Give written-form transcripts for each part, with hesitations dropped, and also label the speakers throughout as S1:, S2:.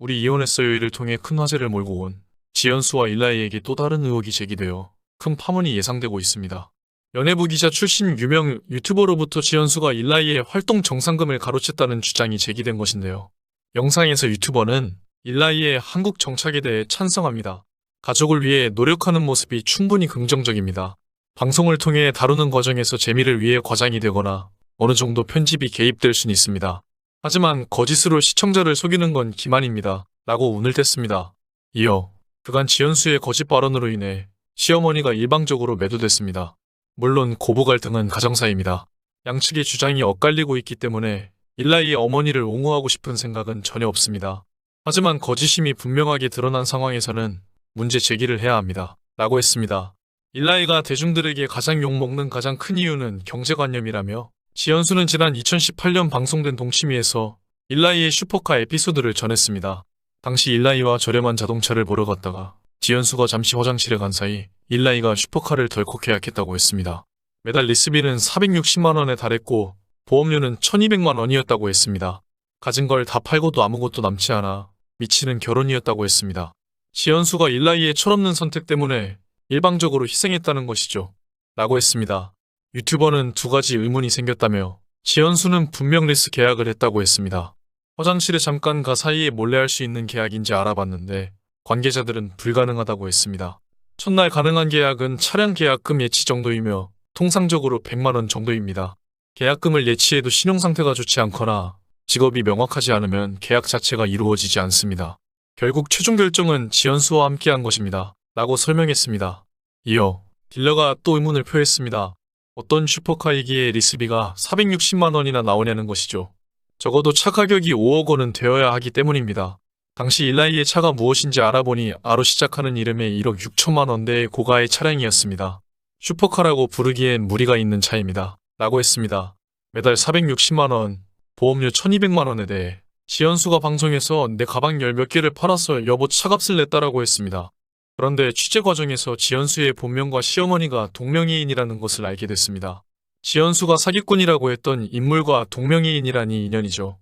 S1: 우리 이혼했어요를 통해 큰 화제를 몰고 온 지연수와 일라이에게 또 다른 의혹이 제기되어 큰 파문이 예상되고 있습니다. 연예부 기자 출신 유명 유튜버로부터 지연수가 일라이의 활동 정상금을 가로챘다는 주장이 제기된 것인데요. 영상에서 유튜버는 일라이의 한국 정착에 대해 찬성합니다. 가족을 위해 노력하는 모습이 충분히 긍정적입니다. 방송을 통해 다루는 과정에서 재미를 위해 과장이 되거나 어느 정도 편집이 개입될 수는 있습니다. 하지만 거짓으로 시청자를 속이는 건 기만입니다. 라고 운을 뗐습니다. 이어 그간 지연수의 거짓 발언으로 인해 시어머니가 일방적으로 매도됐습니다. 물론 고부 갈등은 가정사입니다. 양측의 주장이 엇갈리고 있기 때문에 일라이의 어머니를 옹호하고 싶은 생각은 전혀 없습니다. 하지만 거짓임이 분명하게 드러난 상황에서는 문제 제기를 해야 합니다. 라고 했습니다. 일라이가 대중들에게 가장 욕먹는 가장 큰 이유는 경제관념이라며 지연수는 지난 2018년 방송된 동치미에서 일라이의 슈퍼카 에피소드를 전했습니다. 당시 일라이와 저렴한 자동차를 보러 갔다가 지연수가 잠시 화장실에 간 사이 일라이가 슈퍼카를 덜컥 계약했다고 했습니다. 매달 리스비는 460만원에 달했고 보험료는 1200만원이었다고 했습니다. 가진 걸 다 팔고도 아무것도 남지 않아 미치는 결혼이었다고 했습니다. 지연수가 일라이의 철없는 선택 때문에 일방적으로 희생했다는 것이죠. 라고 했습니다. 유튜버는 두 가지 의문이 생겼다며 지연수는 분명 리스 계약을 했다고 했습니다. 화장실에 잠깐 가 사이에 몰래 할 수 있는 계약인지 알아봤는데 관계자들은 불가능하다고 했습니다. 첫날 가능한 계약은 차량 계약금 예치 정도이며 통상적으로 100만원 정도입니다. 계약금을 예치해도 신용상태가 좋지 않거나 직업이 명확하지 않으면 계약 자체가 이루어지지 않습니다. 결국 최종 결정은 지연수와 함께한 것입니다. 라고 설명했습니다. 이어 딜러가 또 의문을 표했습니다. 어떤 슈퍼카이기에 리스비가 460만원이나 나오냐는 것이죠. 적어도 차 가격이 5억 원은 되어야 하기 때문입니다. 당시 일라이의 차가 무엇인지 알아보니 아로 시작하는 이름의 1억 6천만 원대의 고가의 차량이었습니다. 슈퍼카라고 부르기엔 무리가 있는 차입니다. 라고 했습니다. 매달 460만원, 보험료 1200만원에 대해 지연수가 방송에서 내 가방 열 몇 개를 팔아서 여보 차값을 냈다라고 했습니다. 그런데 취재 과정에서 지연수의 본명과 시어머니가 동명이인이라는 것을 알게 됐습니다. 지연수가 사기꾼이라고 했던 인물과 동명이인이라니 인연이죠.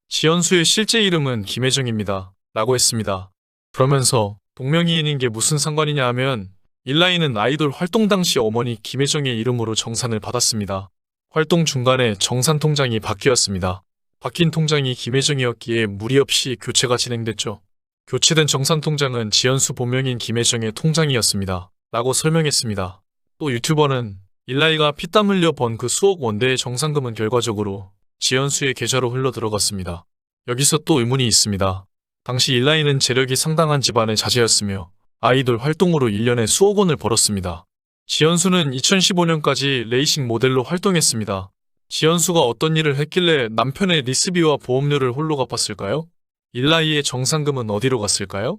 S1: 지연수의 실제 이름은 김혜정입니다. 라고 했습니다. 그러면서 동명이인인 게 무슨 상관이냐 하면 일라이는 아이돌 활동 당시 어머니 김혜정의 이름으로 정산을 받았습니다. 활동 중간에 정산 통장이 바뀌었습니다. 바뀐 통장이 김혜정이었기에 무리 없이 교체가 진행됐죠. 교체된 정산 통장은 지연수 본명인 김혜정의 통장이었습니다. 라고 설명했습니다. 또 유튜버는 일라이가 피땀 흘려 번 그 수억 원대의 정산금은 결과적으로 지연수의 계좌로 흘러 들어갔습니다. 여기서 또 의문이 있습니다. 당시 일라이는 재력이 상당한 집안의 자제였으며 아이돌 활동으로 1년에 수억 원을 벌었습니다. 지연수는 2015년까지 레이싱 모델로 활동했습니다. 지연수가 어떤 일을 했길래 남편의 리스비와 보험료를 홀로 갚았을까요? 일라이의 정상금은 어디로 갔을까요?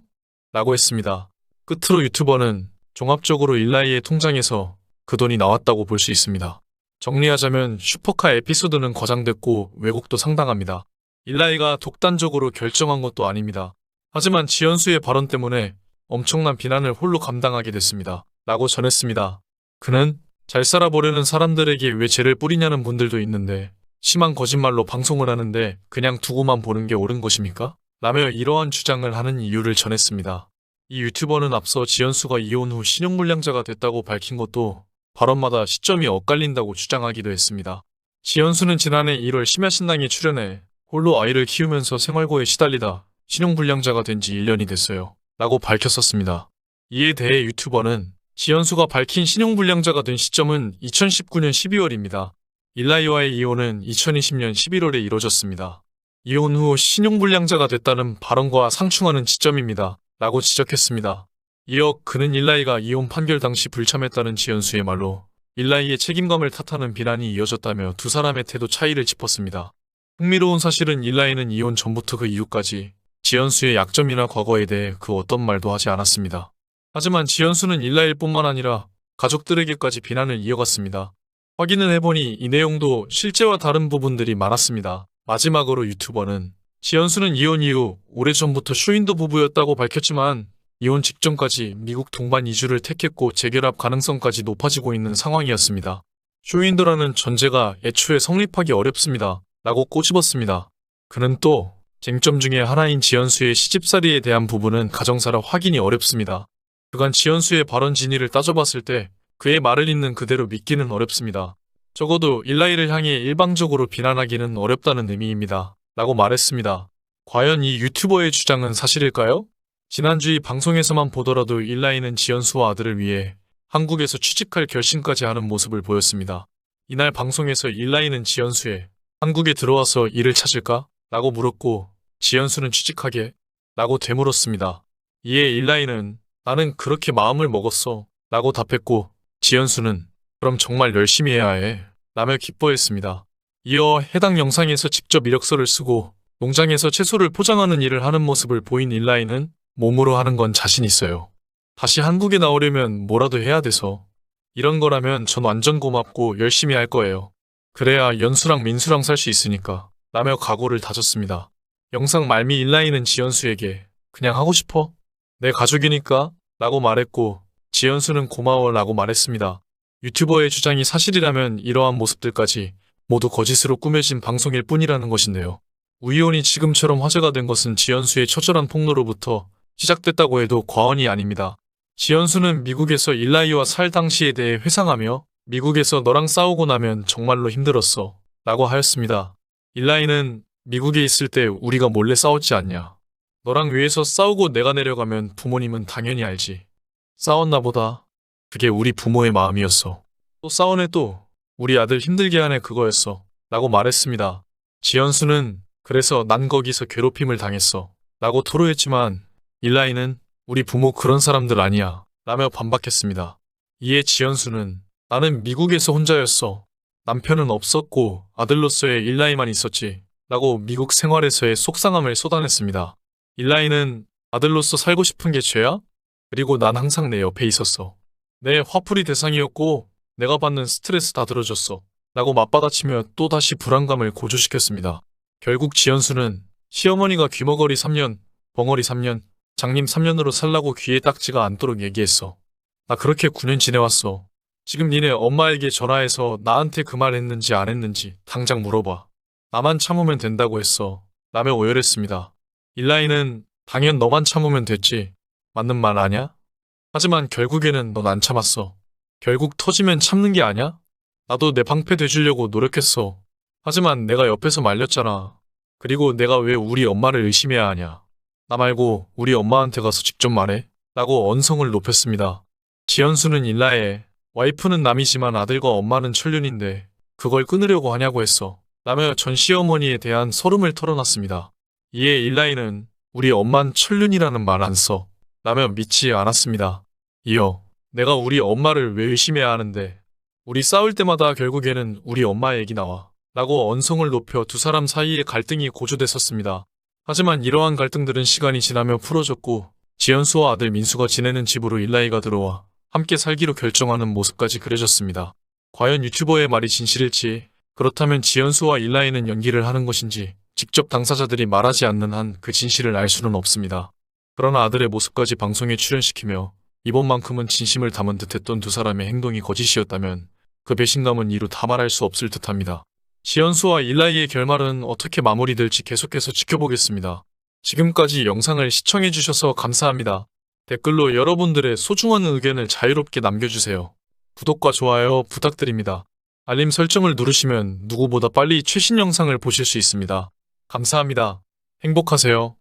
S1: 라고 했습니다. 끝으로 유튜버는 종합적으로 일라이의 통장에서 그 돈이 나왔다고 볼 수 있습니다. 정리하자면 슈퍼카 에피소드는 과장됐고 왜곡도 상당합니다. 일라이가 독단적으로 결정한 것도 아닙니다. 하지만 지연수의 발언 때문에 엄청난 비난을 홀로 감당하게 됐습니다. 라고 전했습니다. 그는 잘 살아보려는 사람들에게 왜 죄를 뿌리냐는 분들도 있는데 심한 거짓말로 방송을 하는데 그냥 두고만 보는 게 옳은 것입니까? 라며 이러한 주장을 하는 이유를 전했습니다. 이 유튜버는 앞서 지연수가 이혼 후 신용불량자가 됐다고 밝힌 것도 발언마다 시점이 엇갈린다고 주장하기도 했습니다. 지연수는 지난해 1월 심야신랑에 출연해 홀로 아이를 키우면서 생활고에 시달리다 신용불량자가 된 지 1년이 됐어요. 라고 밝혔었습니다. 이에 대해 유튜버는 지연수가 밝힌 신용불량자가 된 시점은 2019년 12월입니다. 일라이와의 이혼은 2020년 11월에 이뤄졌습니다. 이혼 후 신용불량자가 됐다는 발언과 상충하는 지점입니다. 라고 지적했습니다. 이어 그는 일라이가 이혼 판결 당시 불참했다는 지연수의 말로 일라이의 책임감을 탓하는 비난이 이어졌다며 두 사람의 태도 차이를 짚었습니다. 흥미로운 사실은 일라이는 이혼 전부터 그 이후까지 지연수의 약점이나 과거에 대해 그 어떤 말도 하지 않았습니다. 하지만 지연수는 일라이일 뿐만 아니라 가족들에게까지 비난을 이어갔습니다. 확인을 해보니 이 내용도 실제와 다른 부분들이 많았습니다. 마지막으로 유튜버는 지연수는 이혼 이후 오래전부터 쇼윈도 부부였다고 밝혔지만 이혼 직전까지 미국 동반 이주를 택했고 재결합 가능성까지 높아지고 있는 상황이었습니다. 쇼윈도라는 전제가 애초에 성립하기 어렵습니다. 라고 꼬집었습니다. 그는 또 쟁점 중에 하나인 지연수의 시집살이에 대한 부분은 가정사라 확인이 어렵습니다. 그간 지연수의 발언 진위를 따져봤을 때 그의 말을 있는 그대로 믿기는 어렵습니다. 적어도 일라이를 향해 일방적으로 비난하기는 어렵다는 의미입니다. 라고 말했습니다. 과연 이 유튜버의 주장은 사실일까요? 지난주 이 방송에서만 보더라도 일라이는 지연수와 아들을 위해 한국에서 취직할 결심까지 하는 모습을 보였습니다. 이날 방송에서 일라이는 지연수에 한국에 들어와서 일을 찾을까? 라고 물었고 지연수는 취직하게? 라고 되물었습니다. 이에 일라이는 나는 그렇게 마음을 먹었어 라고 답했고 지연수는 그럼 정말 열심히 해야 해 라며 기뻐했습니다. 이어 해당 영상에서 직접 이력서를 쓰고 농장에서 채소를 포장하는 일을 하는 모습을 보인 일라이는 몸으로 하는 건 자신 있어요. 다시 한국에 나오려면 뭐라도 해야 돼서 이런 거라면 전 완전 고맙고 열심히 할 거예요. 그래야 연수랑 민수랑 살 수 있으니까 라며 각오를 다졌습니다. 영상 말미 일라이는 지연수에게 그냥 하고 싶어? 내 가족이니까 라고 말했고 지연수는 고마워 라고 말했습니다. 유튜버의 주장이 사실이라면 이러한 모습들까지 모두 거짓으로 꾸며진 방송일 뿐이라는 것인데요. 우이온이 지금처럼 화제가 된 것은 지연수의 처절한 폭로로부터 시작됐다고 해도 과언이 아닙니다. 지연수는 미국에서 일라이와 살 당시에 대해 회상하며 미국에서 너랑 싸우고 나면 정말로 힘들었어 라고 하였습니다. 일라이는 미국에 있을 때 우리가 몰래 싸웠지 않냐. 너랑 위에서 싸우고 내가 내려가면 부모님은 당연히 알지. 싸웠나 보다. 그게 우리 부모의 마음이었어. 또 싸우네 또. 우리 아들 힘들게 하네 그거였어. 라고 말했습니다. 지연수는 그래서 난 거기서 괴롭힘을 당했어. 라고 토로했지만 일라이는 우리 부모 그런 사람들 아니야. 라며 반박했습니다. 이에 지연수는 나는 미국에서 혼자였어. 남편은 없었고 아들로서의 일라이만 있었지. 라고 미국 생활에서의 속상함을 쏟아냈습니다. 일라이는 아들로서 살고 싶은 게 죄야? 그리고 난 항상 내 옆에 있었어. 내 화풀이 대상이었고 내가 받는 스트레스 다 들어줬어. 라고 맞받아치며 또다시 불안감을 고조시켰습니다. 결국 지연수는 시어머니가 귀머거리 3년, 벙어리 3년, 장님 3년으로 살라고 귀에 딱지가 않도록 얘기했어. 나 그렇게 9년 지내왔어. 지금 니네 엄마에게 전화해서 나한테 그 말 했는지 안 했는지 당장 물어봐. 나만 참으면 된다고 했어. 라며 오열했습니다. 일라이는 당연 너만 참으면 됐지. 맞는 말 아냐? 하지만 결국에는 넌 안 참았어. 결국 터지면 참는 게 아냐? 나도 내 방패 돼주려고 노력했어. 하지만 내가 옆에서 말렸잖아. 그리고 내가 왜 우리 엄마를 의심해야 하냐. 나 말고 우리 엄마한테 가서 직접 말해. 라고 언성을 높였습니다. 지연수는 일라에 와이프는 남이지만 아들과 엄마는 천륜인데 그걸 끊으려고 하냐고 했어. 라며 전 시어머니에 대한 서름을 털어놨습니다. 이에 일라이는 우리 엄만 천륜이라는 말 안 써. 라며 믿지 않았습니다. 이어 내가 우리 엄마를 왜 의심해야 하는데 우리 싸울 때마다 결국에는 우리 엄마 얘기 나와. 라고 언성을 높여 두 사람 사이의 갈등이 고조됐었습니다. 하지만 이러한 갈등들은 시간이 지나며 풀어졌고 지연수와 아들 민수가 지내는 집으로 일라이가 들어와 함께 살기로 결정하는 모습까지 그려졌습니다. 과연 유튜버의 말이 진실일지 그렇다면 지연수와 일라이는 연기를 하는 것인지 직접 당사자들이 말하지 않는 한 그 진실을 알 수는 없습니다. 그러나 아들의 모습까지 방송에 출연시키며 이번만큼은 진심을 담은 듯했던 두 사람의 행동이 거짓이었다면 그 배신감은 이루 다 말할 수 없을 듯합니다. 지연수와 일라이의 결말은 어떻게 마무리될지 계속해서 지켜보겠습니다. 지금까지 영상을 시청해주셔서 감사합니다. 댓글로 여러분들의 소중한 의견을 자유롭게 남겨주세요. 구독과 좋아요 부탁드립니다. 알림 설정을 누르시면 누구보다 빨리 최신 영상을 보실 수 있습니다. 감사합니다. 행복하세요.